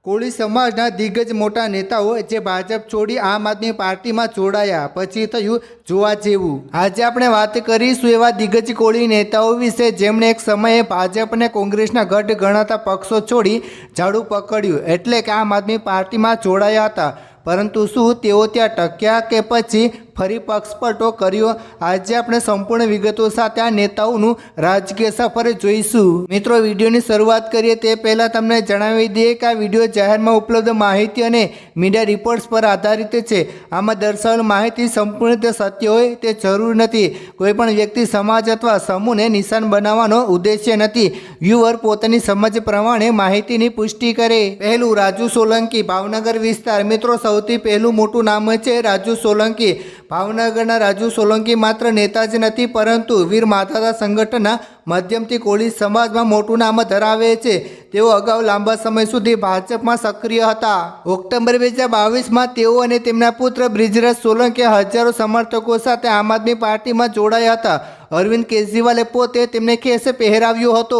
કોળી સમાજના દિગ્ગજ મોટા નેતાઓ જે ભાજપ છોડી આમ આદમી પાર્ટીમાં જોડાયા પછી થયું જોવા જેવું। આજે આપણે વાત કરીશું એવા દિગ્ગજ કોળી નેતાઓ વિશે જેમણે એક સમયે ભાજપ અને કોંગ્રેસના ગઢ ગણાતા પક્ષો છોડી ઝાડુ પકડ્યું એટલે કે આમ આદમી પાર્ટીમાં જોડાયા હતા, પરંતુ શું તેઓ ત્યાં ટક્યા કે પછી ફરી પક્ષપલટો કર્યો? આજે આપણે સંપૂર્ણ વિગતો સાથે આ નેતાઓનું રાજકીય સફર જોઈશું। મિત્રો, વિડીયોની શરૂઆત કરીએ તે પહેલાં તમને જણાવી દઈએ કે આ વિડીયો જાહેરમાં ઉપલબ્ધ માહિતી અને મીડિયા રિપોર્ટ્સ પર આધારિત છે। આમાં દર્શાવેલ માહિતી સંપૂર્ણ રીતે સત્ય હોય તે જરૂર નથી। કોઈપણ વ્યક્તિ, સમાજ અથવા સમૂહને નિશાન બનાવવાનો ઉદ્દેશ્ય નથી। વ્યુઅર પોતાની સમજ પ્રમાણે માહિતીની પુષ્ટિ કરે। પહેલું, રાજુ સોલંકી, ભાવનગર વિસ્તાર। મિત્રો, સૌથી પહેલું મોટું નામ છે રાજુ સોલંકી। ભાવનગરના રાજુ સોલંકી માત્ર નેતા જ નથી પરંતુ વીર માધાતા સંગઠનના માધ્યમથી કોળી સમાજમાં મોટું નામ ધરાવે છે। તેઓ અગાઉ લાંબા સમય સુધી ભાજપમાં સક્રિય હતા। ઓક્ટોબર 2022માં તેઓ અને તેમના પુત્ર બ્રિજરાજ સોલંકી હજારો સમર્થકો સાથે આમ આદમી પાર્ટીમાં જોડાયા હતા। અરવિંદ કેજરીવાલે પોતે તેમને ખેસ પહેરાવ્યો હતો।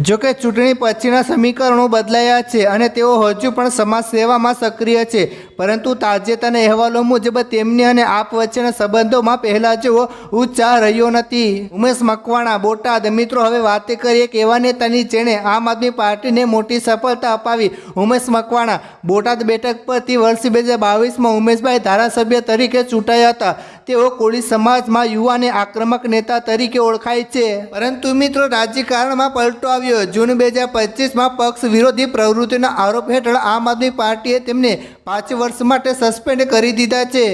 જોકે ચૂંટણી પછીના સમીકરણો બદલાયા છે અને તેઓ હજુ પણ સમાજ સેવામાં સક્રિય છે, પરંતુ તાજેતરના અહેવાલો મુજબ તેમની અને આપ વચ્ચેના સંબંધોમાં પહેલા જેવો ઉત્સાહ રહ્યો નથી। ઉમેશ મકવાણા, બોટાદ। મિત્રો, હવે વાત કરીએ એક એવા નેતાની જેણે આમ આદમી પાર્ટીને મોટી સફળતા અપાવી। ઉમેશ મકવાણા બોટાદ બેઠક પરથી વર્ષ 2022માં ઉમેશભાઈ ધારાસભ્ય તરીકે ચૂંટાયા હતા। તેઓ કોળી સમાજમાં યુવા અને આક્રમક નેતા તરીકે ઓળખાય છે, પરંતુ મિત્રો રાજકારણમાં પલટો આવ્યો। જૂન 2025માં પક્ષ વિરોધી પ્રવૃત્તિના આરોપ હેઠળ આમ આદમી પાર્ટીએ તેમને 5 વર્ષ માટે સસ્પેન્ડ કરી દીધા છે।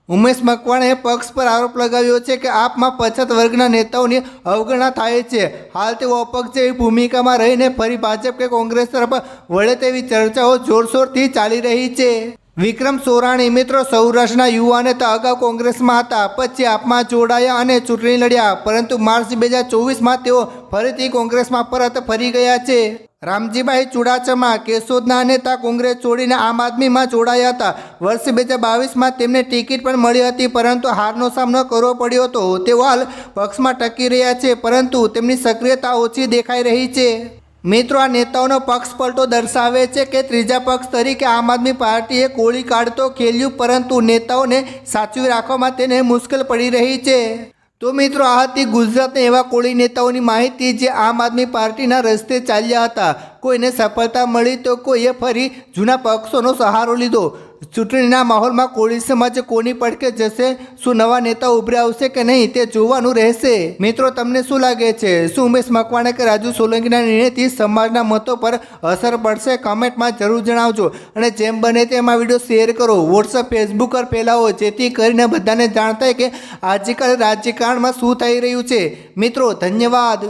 ઉમેશ મકવાણાએ પક્ષ પર આરોપ લગાવ્યો છે કે આપમાં પછાત વર્ગના નેતાઓની અવગણના થાય છે। હાલ તેઓ અપક્ષ જેવી ભૂમિકામાં રહીને ફરી ભાજપ કે કોંગ્રેસ તરફ વળે તેવી ચર્ચાઓ જોરશોરથી ચાલી રહી છે। વિક્રમ સોરાણી, મિત્રો, સૌરાષ્ટ્રના યુવા નેતા અગાઉ કોંગ્રેસમાં હતા, પછી આપમાં જોડાયા અને ચૂંટણી લડ્યા, પરંતુ માર્ચ 2024માં તેઓ ફરીથી કોંગ્રેસમાં પરત ફરી ગયા છે। રામજીભાઈ ચુડાસમા, કેશોદના નેતા, કોંગ્રેસ છોડીને આમ આદમીમાં જોડાયા હતા। વર્ષ 2022માં તેમને ટિકિટ પણ મળી હતી, પરંતુ હારનો સામનો કરવો પડ્યો હતો। તેઓ હાલ પક્ષમાં ટકી રહ્યા છે, પરંતુ તેમની સક્રિયતા ઓછી દેખાઈ રહી છે। મિત્રો, આ નેતાઓનો પક્ષપલટો દર્શાવે છે કે ત્રીજા પક્ષ તરીકે આમ આદમી પાર્ટીએ કોળી કાર્ડ તો ખેલ્યું, પરંતુ નેતાઓને સાચવી રાખવામાં તેને મુશ્કેલ પડી રહી છે। તો મિત્રો, આ હતી ગુજરાતના એવા કોળી નેતાઓની માહિતી જે આમ આદમી પાર્ટીના રસ્તે ચાલ્યા હતા। કોઈને સફળતા મળી તો કોઈએ ફરી જૂના પક્ષોનો સહારો લીધો। ચૂંટણીના માહોલમાં કોળી સમાજ કોની પડખે જશે? શું નવા નેતા ઉભરી આવશે કે નહીં તે જોવાનું રહેશે। મિત્રો, તમને શું લાગે છે? શું ઉમેશ મકવાણા કે રાજુ સોલંકીના નિર્ણયથી સમાજના મતો પર અસર પડશે? કમેન્ટમાં જરૂર જણાવજો અને જેમ બને તેમ આ વિડીયો શેર કરો, વોટ્સઅપ, ફેસબુક પર ફેલાવો, જેથી કરીને બધાને જાણ થાય કે આજકાલ રાજકારણમાં શું થઈ રહ્યું છે। મિત્રો, ધન્યવાદ।